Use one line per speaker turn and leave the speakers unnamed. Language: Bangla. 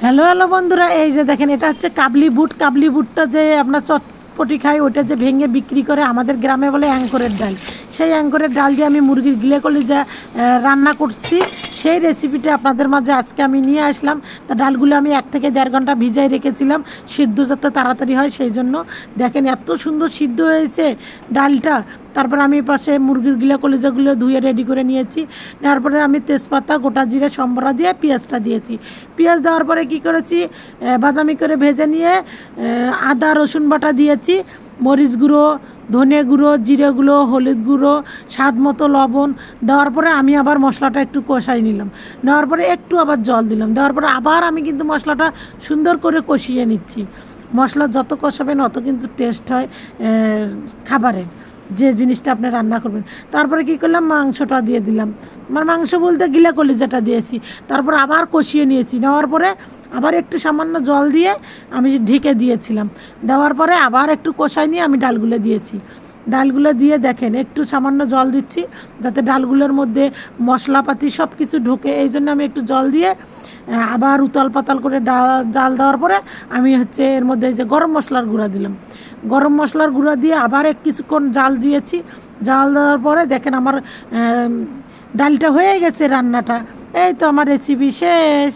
হ্যালো হ্যালো বন্ধুরা, এই যে দেখেন এটা হচ্ছে কাবলি বুট। কাবলি বুটটা যে আপনার চটপটি খাই, ওইটা যে ভেঙে বিক্রি করে আমাদের গ্রামে বলে অ্যাঙ্করের ডাল। সেই অ্যাঙ্করের ডাল দিয়ে আমি মুরগির গিলে কলিজা রান্না করছি। সেই রেসিপিটা আপনাদের মাঝে আজকে আমি নিয়ে আসলাম। তা ডালগুলো আমি 1 থেকে 1.5 ঘন্টা ভিজাই রেখেছিলাম, সিদ্ধ যাতে তাড়াতাড়ি হয় সেই জন্য। দেখেন এত সুন্দর সিদ্ধ হয়েছে ডালটা। তারপর আমি পাশে মুরগির গিলা কলিজাগুলো ধুয়ে রেডি করে নিয়েছি। নেওয়ার পরে আমি তেজপাতা, গোটা জিরে, সম্বরা দিয়ে পেঁয়াজটা দিয়েছি। পেঁয়াজ দেওয়ার পরে কি করেছি, বাদামি করে ভেজে নিয়ে আদা রসুন বাটা দিয়েছি, মরিচ গুঁড়ো, ধনে গুঁড়ো, জিরে গুঁড়ো, হলুদ গুঁড়ো, স্বাদ মতো লবণ দেওয়ার পরে আমি আবার মশলাটা একটু কষাই নিলাম। নেওয়ার পরে একটু আবার জল দিলাম। দেওয়ার পরে আবার আমি কিন্তু মশলাটা সুন্দর করে কষিয়ে নিচ্ছি। মশলা যত কষাবেন অত কিন্তু টেস্ট হয় খাবারের, যে জিনিসটা আপনি রান্না করবেন। তারপরে কি করলাম, মাংসটা দিয়ে দিলাম। আমার মাংস বলতে গিলা কলিজাটা দিয়েছি। তারপর আবার কষিয়ে নিয়েছি। নেওয়ার পরে আবার একটু সামান্য জল দিয়ে আমি ঢেকে দিয়েছিলাম। দেওয়ার পরে আবার একটু কষাই নিয়ে আমি ডালগুলো দিয়েছি। ডালগুলো দিয়ে দেখেন একটু সামান্য জল দিচ্ছি যাতে ডালগুলোর মধ্যে মশলাপাতি সব কিছু ঢোকে, এই জন্য আমি একটু জল দিয়ে আবার উতাল পাতাল করে জাল দেওয়ার পরে আমি এর মধ্যে যে গরম মশলার গুঁড়া দিলাম। গরম মশলার গুঁড়া দিয়ে আবার কিছুক্ষণ জাল দিয়েছি। জাল দেওয়ার পরে দেখেন আমার ডালটা হয়ে গেছে রান্নাটা। এই তো আমার রেসিপি শেষ।